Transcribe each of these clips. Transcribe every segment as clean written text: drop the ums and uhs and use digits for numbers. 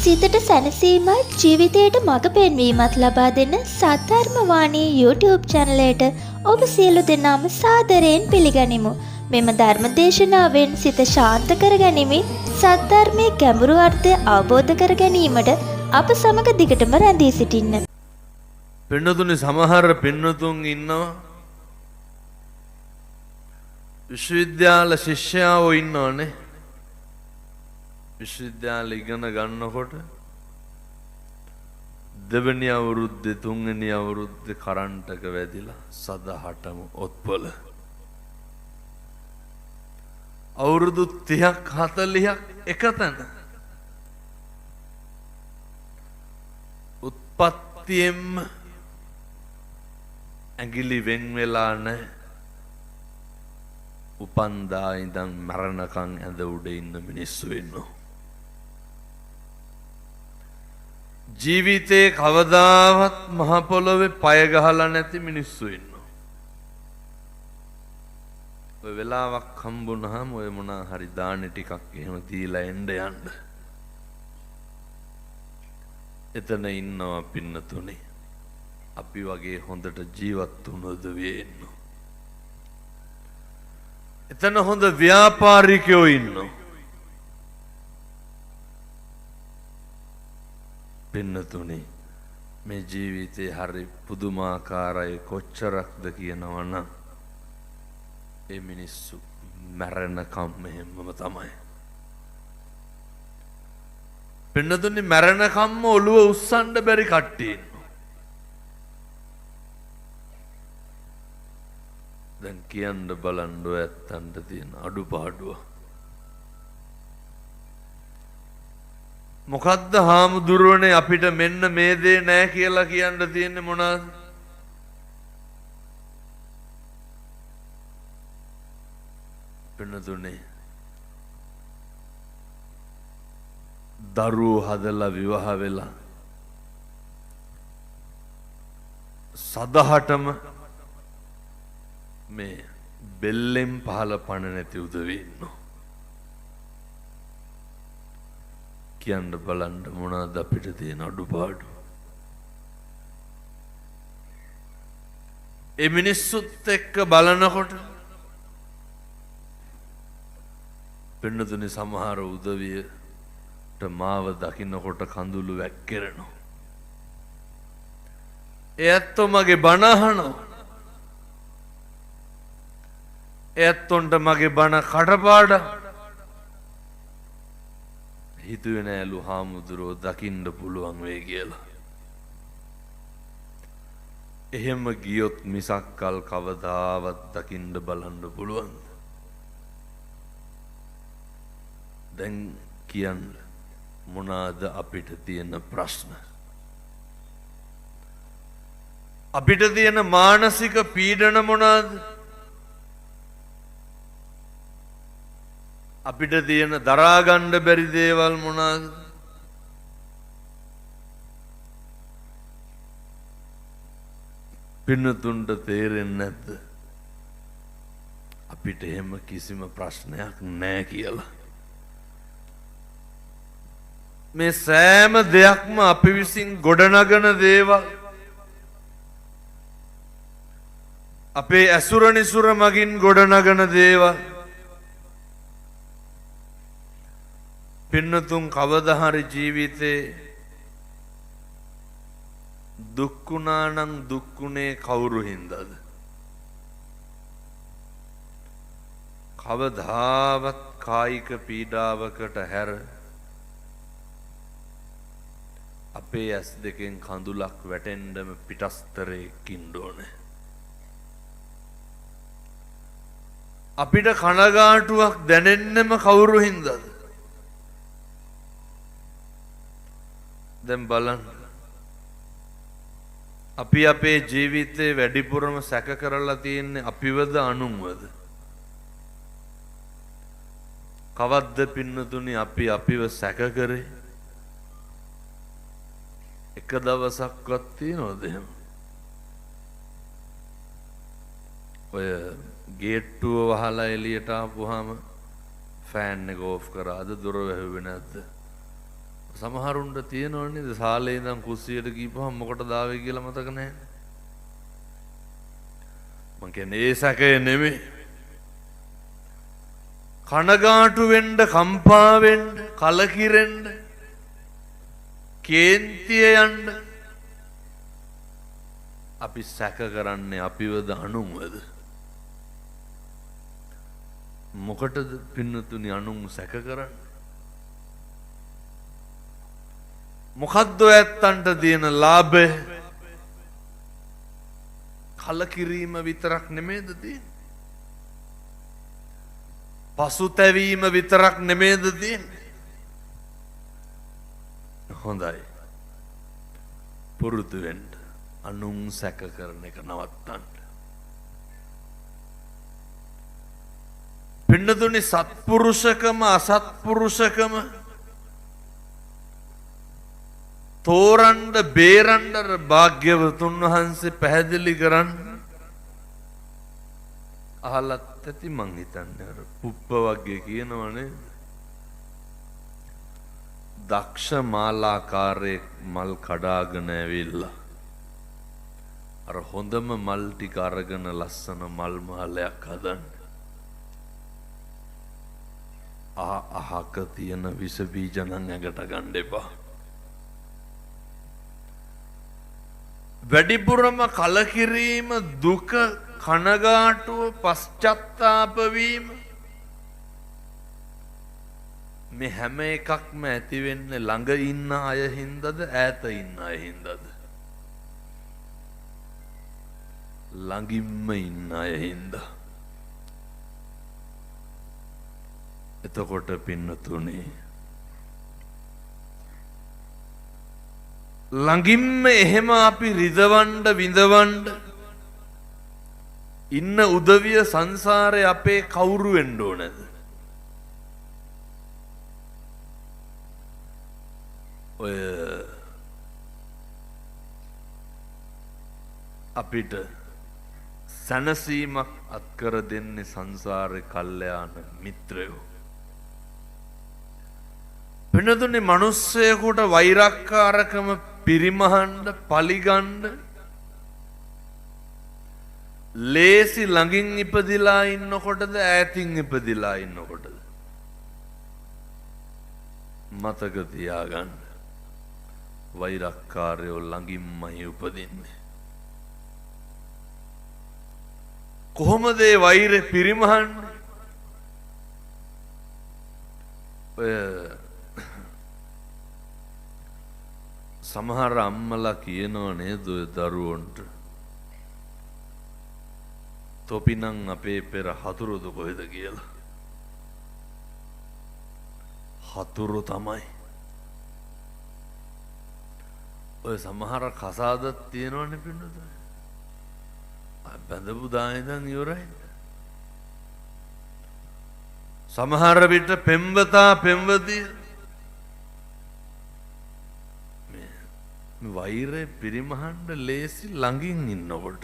සිතට සැනසීමත් ජීවිතයට මඟ පෙන්වීමත් ලබා දෙන සද්ධර්ම වාණී YouTube චැනලයට ඔබ සියලු දෙනාම සාදරයෙන් පිළිගනිමු. මෙම ධර්ම දේශනාවෙන් සිත ශාන්ත කර ගැනීමෙන් සද්ධර්මයේ ගැඹුරු අර්ථය අවබෝධ කර ගැනීමට අප සමග දිගටම රැඳී සිටින්න. පින්නතුනි සමහර පින්නතුන් ඉන්නවා විශ්වවිද්‍යාල ශිෂ්‍යයෝ ඉන්නවනේ. විශ්වවිද්‍යාල ඉගෙන ගන්නකොට දෙවැනි අවුරුද්දේ තුන්වෙනි අවුරුද්දේ කරන්ට් එක වැදිලා සදහටම ඔත්පල අවුරුදු 30ක් 40ක් එකතැන උත්පත්තියෙන්ම ඇඟිලි වෙන් වෙලා නැහැ. උපන්දා ඉඳන් මරණකම් ඇඳ උඩ ඉන්න මිනිස්සු ඉන්නවා. ජීවිතේ කවදාවත් මහ පොළොවේ පය ගහලා නැති මිනිස්සු ඉන්නවා. ඔය වෙලාවක් හම්බුනහම ඔය මොනා හරි දාන ටිකක් එහෙම දීලා එන්න යන්න. එතන ඉන්නවා පින්නතුනේ. අපි වගේ හොඳට ජීවත් වුණොත් වෙන්නේ. එතන හොඳ ව්‍යාපාරිකයෝ ඉන්නවා. පින්නතුනේ මේ ජීවිතේ හරි පුදුමාකාරයි කොච්චරක්ද කියනවා නම් ඒ මිනිස්සු මරණකම් මෙහෙමම තමයි. පින්නතුනේ මරණකම්ම ඔළුව උස්සන්න බැරි කට්ටිය ඉන්නවා. දැන් කියන්න බලන්න ඔය ඇත්තන්ට තියෙන අඩුපාඩුව. මොකද්ද හාමුදුරුවනේ අපිට මෙන්න මේ දේ නෑ කියලා කියන්න තියෙන්නේ මොනවාද? පින්නතුනේ දරුවෝ හදලා විවාහ වෙලා සදහටම මේ බෙල්ලෙන් පහල පණ නැති උදවිය ඉන්නවා. කියන්න බලන්න මොනවද අපිට තියෙන අඩුපාඩු. ඒ මිනිස්සුත් එක්ක බලනකොට පින්නතුනි සමහර උදවියට මාව දකින්නකොට කඳුළු වැක්කිරෙනවා. ඒ ඇත්තෝ මගේ බණ අහනවා. ඇත්තොන්ට මගේ බණ කටපාඩම්. හිතුවේ නෑලු හාමුදුරුවෝ දකින්න පුළුවන් වෙයි කියලා. එහෙම ගියොත් මිසක් කල් කවදාවත් දකින්න බලන්න පුළුවන්. දැන් කියන්න මොනවාද අපිට තියෙන ප්‍රශ්න? අපිට තියෙන මානසික පීඩන මොනවාද? අපිට තියෙන දරාගන්න බැරි දේවල් මොනවාද? පින්නතුන්ට තේරෙන්නේ නැද්ද? අපිට එහෙම කිසිම ප්‍රශ්නයක් නැහැ කියලා. මේ සෑම දෙයක්ම අපි විසින් ගොඩනගන දේවල්. අපේ ඇසුර නිසුර මගින් ගොඩනගන දේවල්. පින්නතුන් කවදා හරි ජීවිතේ දුක්ුණා නම් දුක්ුණේ කවුරු හින්දාද? කවදාවත් කායික පීඩාවකට හැර අපේ ඇස් දෙකෙන් කඳුලක් වැටෙන්නම පිටස්තරයක ඉන්න ඕනේ. අපිට කනගාටුවක් දැනෙන්නම කවුරු හින්දාද? දැන් බලන්න අපි අපේ ජීවිතේ වැඩිපුරම සැක කරලා තියෙන්නේ අපිවද අනුන්වද? කවද්ද පින්නතුනි අපි අපිව සැක කරේ? එක දවසක්වත් තියනවද එහෙම? ඔය ගේට්ටුව වහලා එළියට ආපුවාම ෆෑන් එක ඕෆ් කරාද? දොර වැහුවේ නැද්ද? සමහරුන්ට තියෙනවනේ සාලේ ඉඳන් කුස්සියට ගිහපුවම මොකටද ආවේ කියලා මතක නැහැ. මං කියන්නේ ඒ සැකය නෙමෙයි. කනගාටු වෙන්න, කම්පා වෙන්න, කලකිරෙන්න, කේන්තිය යන්න අපි සැක කරන්නේ අපිවද අනුන්වද? මොකටද පින්නතුනි අනුන් සැක කරන්නේ? මොකද්ද ඇත්තන්ට තියෙන ලාභය? කලකිරීම විතරක් නෙමේද තියෙන්නේ? පසුතැවීම විතරක් නෙමේද තියෙන්නේ? හොඳයි. පුරුදු වෙන්න. අනුන් සැක කරන එක නවත්තන්න. පින්නතුනි සත්පුරුෂකම අසත්පුරුෂකම තෝරන්න බේරන්න භාග්‍යවතුන් වහන්සේ පැහැදිලි කරන්න අහලත් ඇති මං හිතන්නේ අර පුප්ප වගේ කියනවනේ දක්ෂ මාලාකාරයෙක් මල් කඩාගෙන ඇවිල්ලා අර හොඳම මල් ටික අරගෙන ලස්සන මල් මාලයක් හදන්න අහක තියෙන විස බීජ නම් ඇඟට ගන්න එපා. වැඩිපුරම කලකිරීම, දුක, කනගාටුව, පශ්චත්තාප වීම මේ හැම එකක්ම ඇති වෙන්නේ ළඟ ඉන්න අය හින්දාද ඈත ඉන්න අය හින්දාද? ළඟින්ම ඉන්න අය හින්දා. එතකොට පින්නතුනේ ළඟින්ම එහෙම අපි රිදවන්න විඳවන්න ඉන්න උදවිය සංසාරේ අපේ කවුරු වෙන්න ඕනද? ඔය අපිට සැනසීමක් අත්කර දෙන්නේ සංසාරේ කල්යාණ මිත්‍රයෝ. වෙනදුනේ මිනිස්සෙකුට වෛරක්කාරකම පිරිමහන්න, පලිගන්න ලේසි ළඟින් ඉපදිලා ඉන්නකොටද ඈතින් ඉපදිලා ඉන්නකොටද? මතක තියාගන්න. වෛරක්කාරයෝ ළඟින්මයි උපදින්නේ. කොහොමද ඒ වෛරය පිරිමහන්නේ? ඔය සමහර අම්මලා කියනව නේද ඔය දරුවන්ට තොපිනම් අපේ පෙර හතුරුද කොහෙද කියලා. හතුරු තමයි. ඔය සමහර කසාදත් තියෙනවනේ පින්නත. බඳපු දායදන් ඉවරයි. සමහර විට පෙම්වතා පෙම්වතිය වෛරය පිරිමහන්න ලේසි ළඟින් ඉන්නකොට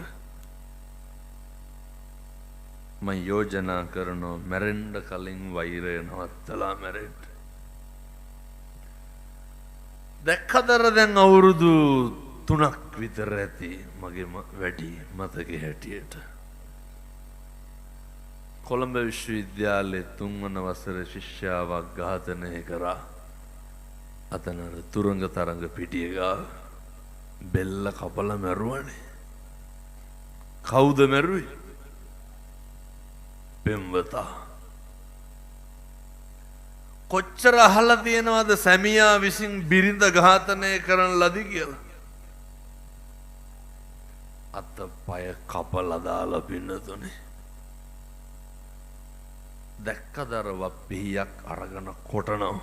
මම යෝජනා කරනවා මැරෙන්න කලින් වෛරය නවත්තලා මැරෙන්න. දැක්කදර දැන් අවුරුදු 3ක් විතර ඇති මගේ වැඩි මතකයේ හැටියට. කොළඹ විශ්වවිද්‍යාලයේ 3 වන වසරේ ශිෂ්‍යාවක් ඝාතනය කරා. අතන තුරංග තරංග පිටිය ගාව බෙල්ල කපලා මැරුවනේ. කවුද මැරුවේ? පෙම්වතා. කොච්චර අහලා තියෙනවද සැමියා විසින් බිරිඳ ඝාතනය කරන ලදී කියලා? අත පය කපලා දාලා පින්නතුනේ. දැක්කදර වප්පියක් අරගෙන කොටනවා.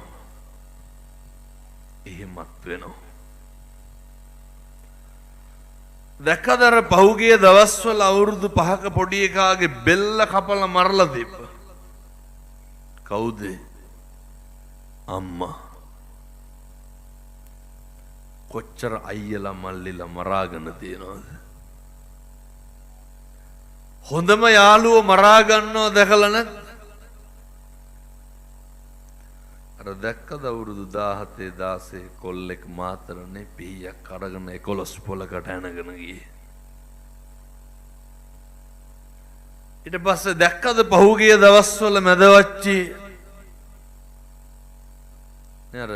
එහෙමත් වෙනවා. දැක්කදර පහුගිය දවස්වල අවුරුදු 5ක පොඩි එකාගේ බෙල්ල කපලා මරලා තිබ්බ. කවුද? අම්මා. කොච්චර අයියලා මල්ලිලා මරාගෙන තියනවද? හොඳම යාළුවෝ මරා ගන්නව දැකලා නැත්? අර අර දැක්කද අවුරුදු 17 16 කොල්ලෙක් මාතරනේ පීයක් අරගෙන 11 පොලකට ඇනගෙන ගියේ. ඊට පස්සේ දැක්කද පහුගිය දවස්වල මැදවච්චි නේද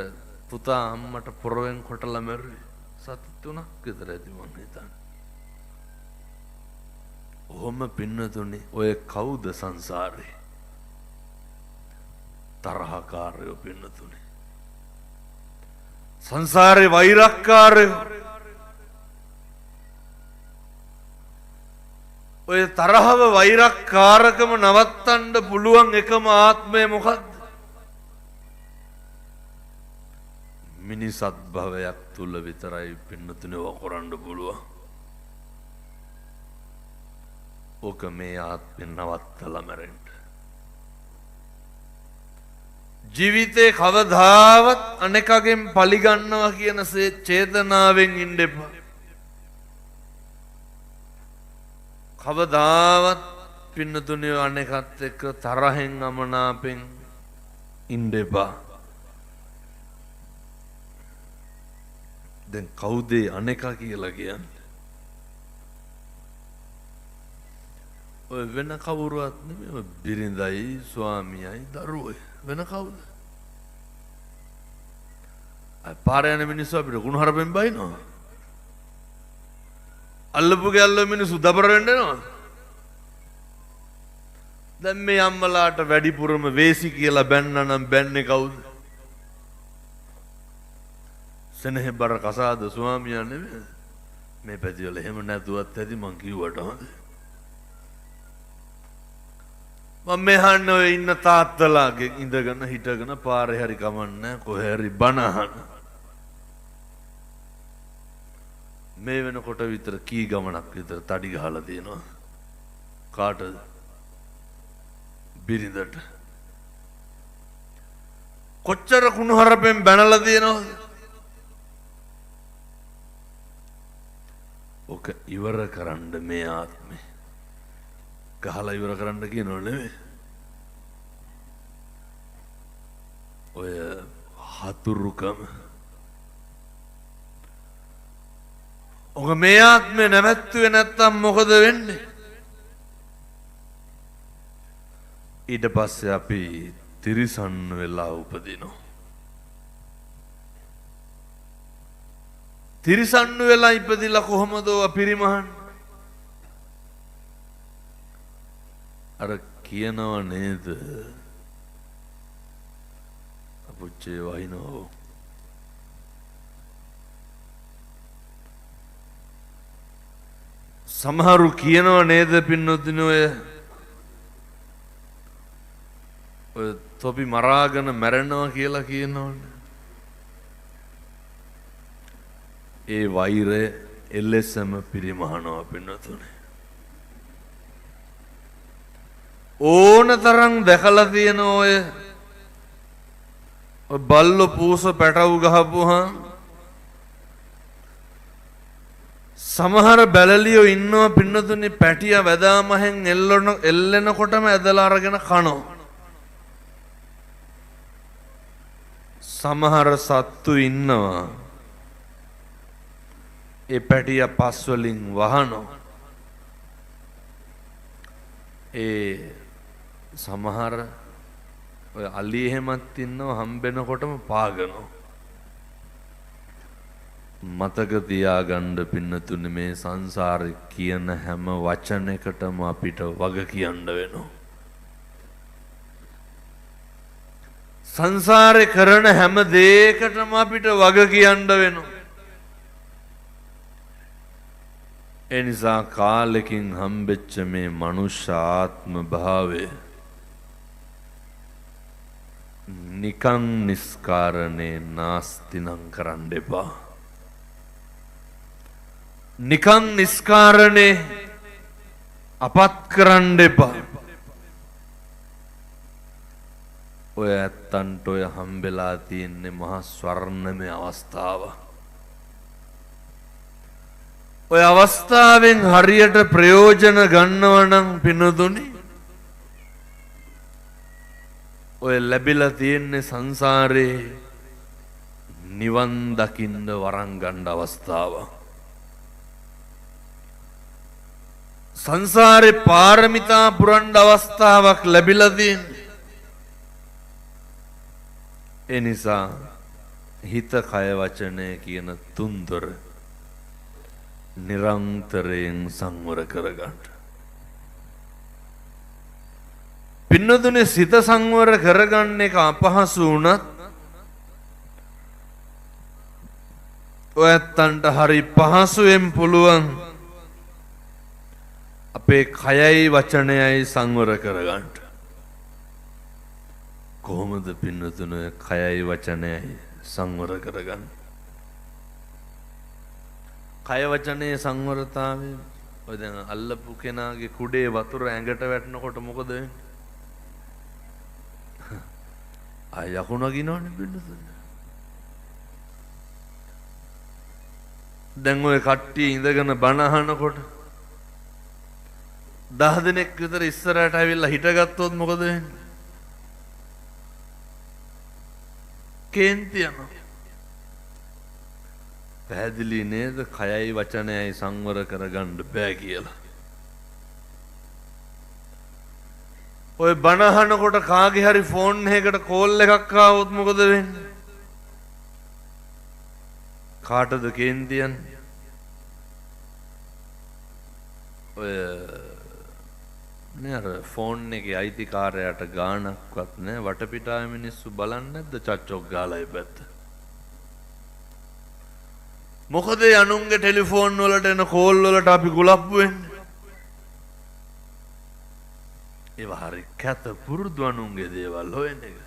පුතා අම්මට පොරවෙන් කොටලා මැරුවේ සති 3ක් විතර ඇති මං හිතන්නේ. ඔහොම පින්නතුනේ ඔය කවුද සංසාරේ තරහකාරයෝ පින්නතුනේ සංසාරේ වෛරක්කාරයෝ ඔය තරහව වෛරක්කාරකම නවත්තන්න පුළුවන් එකම ආත්මය මොකක්ද? මිනිසත් භවයක් තුල විතරයි පින්නතුනේ වකරන්න පුළුවන්. ඕක මේ ආත්මෙන් නවත්තලා මැරෙන්න. ජීවිතේ කවදාවත් අනෙකගෙන් පලිගන්නවා කියන චේතනාවෙන් ඉන්න එපා. කවදාවත් පින්නතුනේ අනෙකත් එක්ක තරහෙන් අමනාපෙන් ඉන්න එපා. දැන් කවුද අනෙකා කියලා කියන්නේ? ඔය වෙන කවුරුවත් නෙමෙයි ඔය බිරිඳයි ස්වාමියයි දරුවෝයි වෙන කවුද? අය පාර යන මිනිස්සු අපිට කුණුහරුපෙන් බයිනවා. අල්ලපු ගැල්ල මිනිස්සු දබර වෙන්න එනවා. දැන් මේ අම්මලාට වැඩිපුරම වේසි කියලා බැන්නනම් බැන්නේ කවුද? සෙනෙහබර කසාද ස්වාමියා නෙමෙයි. මේ පැතිවල එහෙම නැතුවත් ඇති මං කිව්වට හොඳ. මම මෙහන්න ඔය ඉන්න තාත්තලාගේ ඉඳගෙන හිටගෙන පාරේ හරි කමන්නේ කොහේ හරි බණ අහන. මේ වෙනකොට විතර කී ගමනක් විතර තඩි ගහලා තියෙනවා. කාටද? බිරිඳට. කොච්චර කුණුහරුපෙන් බැනලා තියෙනවද? ඔක ඉවර කරන්න මේ ආත්මේ. ගහලා ඉවර කරන්න කියනව නෙමෙයි. ඔය හතුරුකම. ඔක මේ ආත්මේ නැවැත්තුවේ නැත්තම් මොකද වෙන්නේ? ඊට පස්සේ අපි තිරිසන් වෙලා උපදිනවා. තිරිසන් වෙලා ඉපදිලා කොහොමද අපිරිමහන්? අර කියනව නේද අපුච්චේ වහිනෝ සමහරු කියනව නේද පින්නොතිනෝය ඔය තොපි මරාගෙන මැරෙනවා කියලා කියනවනේ. ඒ වෛරය එලෙසම පිරිමහනවා පින්නතුනේ. ඕන තරම් දැකලා තියෙන ඔය බල්ලෝ පූස පැටවු ගහපුවා සමහර බැලලියෝ ඉන්නවා පින්නතුනේ පැටිය වැදාමහෙන් එල්ලෙනකොටම ඇදලා අරගෙන කනවා. සමහර සත්තු ඉන්නවා ඒ පැටිය පස් වලින් වහනවා. ඒ සමහර ඔය අලි එහෙමත් ඉන්නවා හම්බෙනකොටම පාගනවා. මතක තියාගන්න පින්නතුනේ මේ සංසාරේ කියන හැම වචනයකටම අපිට වග කියන්න වෙනවා. සංසාරේ කරන හැම දෙයකටම අපිට වග කියන්න වෙනවා. ඒ නිසා කාලෙකින් හම්බෙච්ච මේ මනුෂ්‍ය ආත්ම භාවය නිකං නිස්කාරණේ නාස්තිනම් කරන්න එපා. නිකං නිස්කාරණේ අපත් කරන්න එපා. ඔය ඇත්තන්ට ඔය හම්බෙලා තියෙන්නේ මහා ස්වර්ණමය අවස්ථාව. ඔය අවස්ථාවෙන් හරියට ප්‍රයෝජන ගන්නව නම් පින්නතුනි ඔය ලැබිලා තියෙන්නේ සංසාරේ නිවන් දකින්න වරන් ගන්න අවස්ථාව. සංසාරේ පාරමිතා පුරන්න අවස්ථාවක් ලැබිලා තියෙන්නේ. ඒ නිසා හිත කය වචනය කියන තුන්දොර නිරන්තරයෙන් සංවර කරගන්න. පින්නතුනේ සිත සංවර කරගන්න එක අපහසු වුණත් ඔයත්තන්ට හරි පහසුවෙන් පුළුවන් අපේ කයයි වචනයයි සංවර කරගන්න. කොහොමද පින්නතුනේ කයයි වචනයයි සංවර කරගන්න? කය වචනේ සංවරතාවය ඔය දැන් අල්ලපු කෙනාගේ කුඩේ වතුර ඇඟට වැටෙනකොට මොකද වෙන්නේ? ආය යකුණ ගිනවනේ පින්නතුනේ. දැන් ඔය කට්ටිය ඉඳගෙන බණ අහනකොට 10 දෙනෙක් විතර ඉස්සරහට ඇවිල්ලා හිටගත්තොත් මොකද වෙන්නේ? කේන්ති යනවා. පැහැදිලි නේද? කයයි වචනයයි සංවර කරගන්න බෑ කියලා. ඔය බණ අහනකොට කාගේ හරි ෆෝන් එකකට කෝල් එකක් ආවොත් මොකද වෙන්නේ? කාටද කේන්ති යන්නේ? ඔය නේද ෆෝන් එකේ අයිතිකාරයාට ගාණක්වත් නැහැ. වටපිටාවේ මිනිස්සු බලන්නේ නැද්ද චච්චොක් ගාලා ඉපැත්ත? මොකද යනුන්ගේ ටෙලිෆෝන් වලට එන කෝල් වලට අපි කුලප්පු වෙන්නේ? ඒව හරි කැත පුරුදු අනුන්ගේ දේවල් හොයන එක.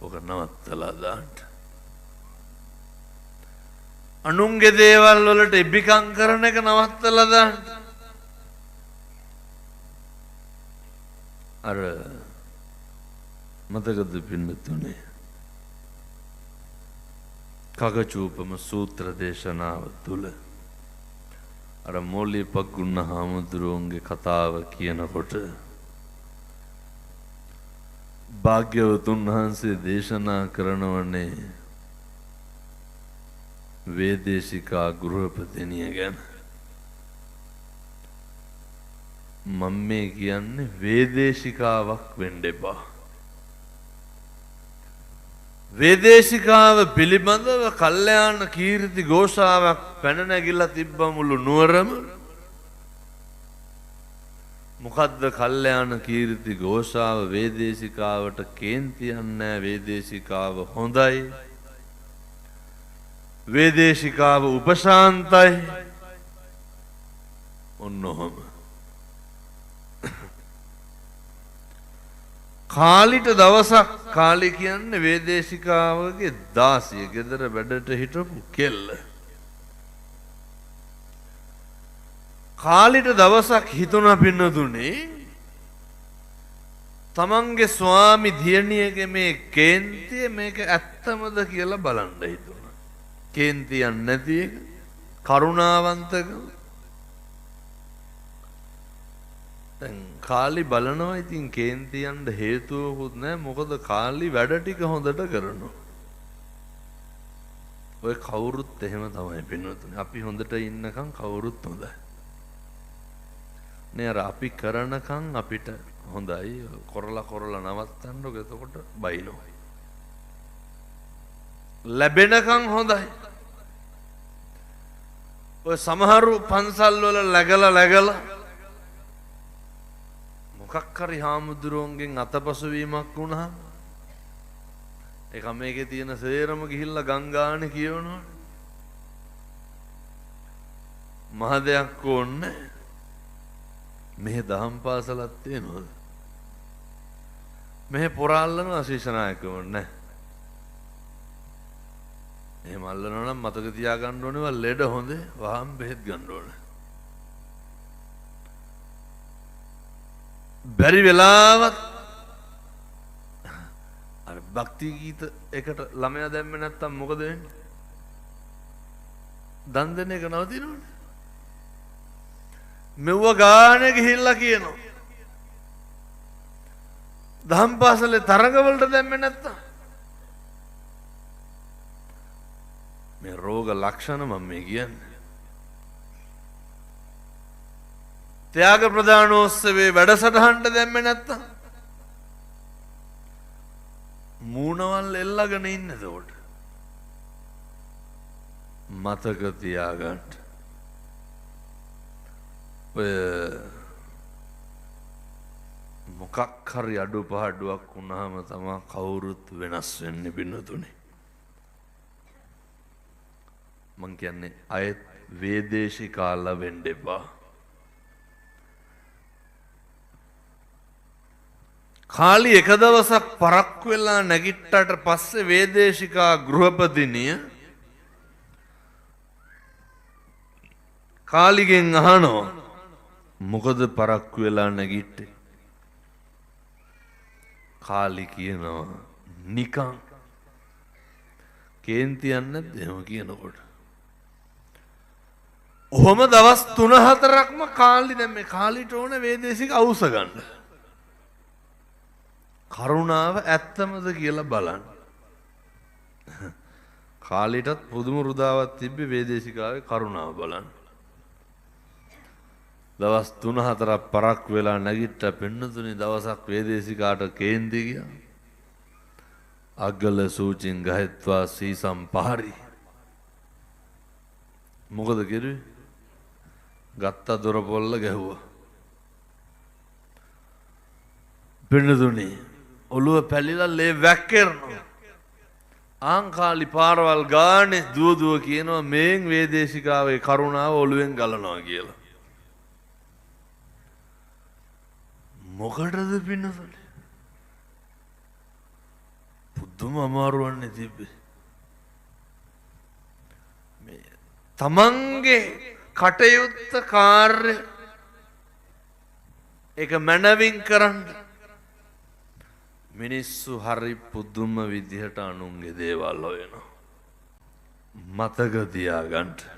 ඔක නවත්තලා දාන්න. අනුන්ගේ දේවල් වලට ඉබ්බිකම් කරන එක නවත්තලා දාන්න. අර මතකද පින්නතුනේ කගචූපම සූත්‍ර දේශනාව තුල අර මොල්ලිපග්ගුණ හාමුදුරුවන්ගේ කතාව කියනකොට භාග්‍යවතුන් වහන්සේ දේශනා කරනවනේ වේදේශිකා ගෘහපතිනිය ගැන. මම මේ කියන්නේ වේදේශිකාවක් වෙන්න එපා. වේදේශිකාව පිළිබඳව කල්යාණ කීර්ති ഘോഷාවක් පැන නැගිලා තිබ්බ මුළු නුවරම. මොකද්ද කල්යාණ කීර්ති ഘോഷාව? වේදේශිකාවට කේන්ති යන්නේ. වේදේශිකාව හොඳයි. වේදේශිකාව උපශාන්තයි. ඔන්නෝම කාලිට දවසක් කාලි කියන්නේ වේදේශිකාවගේ දාසිය ගෙදර වැඩට හිටපු කෙල්ල. කාලිට දවසක් හිතුණා පින්නතුනේ තමන්ගේ ස්වාමි දියණියගේ මේ කේන්තිය මේක ඇත්තමද කියලා බලන්න හිතුණා. කේන්තියක් නැති එක කරුණාවන්තකම. දැන් කාලි බලනවා ඉතින් කේන්තියන්ට හේතුවකුත් නැහැ. මොකද කාලි වැඩ ටික හොඳට කරනවා. ඔය කවුරුත් එහෙම තමයි පින්නතුනේ. අපි හොඳට ඉන්නකම් කවුරුත් හොඳයි. නේ අර අපි කරනකම් අපිට හොඳයි. කරලා නවත්තන්නකො එතකොට බයිනෝ. ලැබෙනකම් හොඳයි. ඔය සමහරු පන්සල් වල läගලා මොකක් හරි හාමුදුරුවන්ගෙන් අතපසු වීමක් වුණාම ඒක මේකේ තියෙන සේරම ගිහිල්ලා ගංගානේ කියවනවා. මහ දෙයක් ඕනේ. මෙහෙ දහම් පාසලක් තියෙනවද? මෙහෙ පොරාල්ලනවා ශීෂනායකවෝ නැහැ. එහෙම අල්ලනවා නම් මතක තියාගන්න ඕනේ ලෙඩ හොඳේ වහම් බෙහෙත් ගන්න ඕනේ. බැරි වෙලාවත් අර භක්ති ගීත එකට ළමයා දැම්මේ නැත්තම් මොකද වෙන්නේ? දන් දෙන එක නවතිනවනේ. මෙව්ව ගානේ ගිහිල්ලා කියනවා දහම් පාසලේ තරඟවලට දැම්මේ නැත්තම් මේ රෝග ලක්ෂණ මම මේ කියන්නේ. ත්‍යාග ප්‍රදානෝත්සවයේ වැඩසටහනට දැම්මේ නැත්තම් මූණවල් එල්ලගෙන ඉන්නේ එතකොට. මතක තියාගන්න. ඔය මොකක් හරි අඩුපාඩුවක් වුණාම තමයි කවුරුත් වෙනස් වෙන්නේ පින්නතුනේ. මං කියන්නේ අයත් වේදේශිකාලා වෙන්න එපා. කාලි එක දවසක් පරක්කු වෙලා නැගිට්ටට පස්සේ වේදේශිකා ගෘහපතිනිය කාලිගෙන් අහනවා මොකද පරක්කු වෙලා නැගිට්ටේ? කාලි කියනවා නිකන්. කේන්ති යන්නේ නැද්ද එහෙම කියනකොට? ඔහොම දවස් 3-4ක්ම කාලි දැන් මේ කාලිට ඕන වේදේශික අවුස ගන්න. කරුණාව ඇත්තමද කියලා බලන්න. කාලිටත් පුදුම රුදාවක් තිබ්බේ වේදේශිකාවේ කරුණාව බලන්න. දවස් 3-4ක් පරක් වෙලා නැගිට්ට පෙන්නතුනි දවසක් වේදේශිකාට කේන්ති ගියා. අග්ගල සූචින් ගහෙත්වා සීසම් පහරි. මොකද කිරුවේ? ගත්ත දොර පොල්ල ගැහුවා. පෙන්නතුනි ඔළුව පැලිලා ලේ වැක්කිරනවා. ආංකාලි පාරවල් ගානේ දුව කියනවා මේන් වේදේශිකාවේ කරුණාව ඔළුවෙන් ගලනවා කියලා. මොකටද පින්නතුනි? පුදුම අමාරුවන්නේ තිබ්බේ. මේ තමන්ගේ කටයුත්ත කාර්ය එක මනවින් කරන්න මිනිස්සු හරි පුදුම විදිහට අනුන්ගේ දේවල් හොයනවා. මතක තියාගන්න.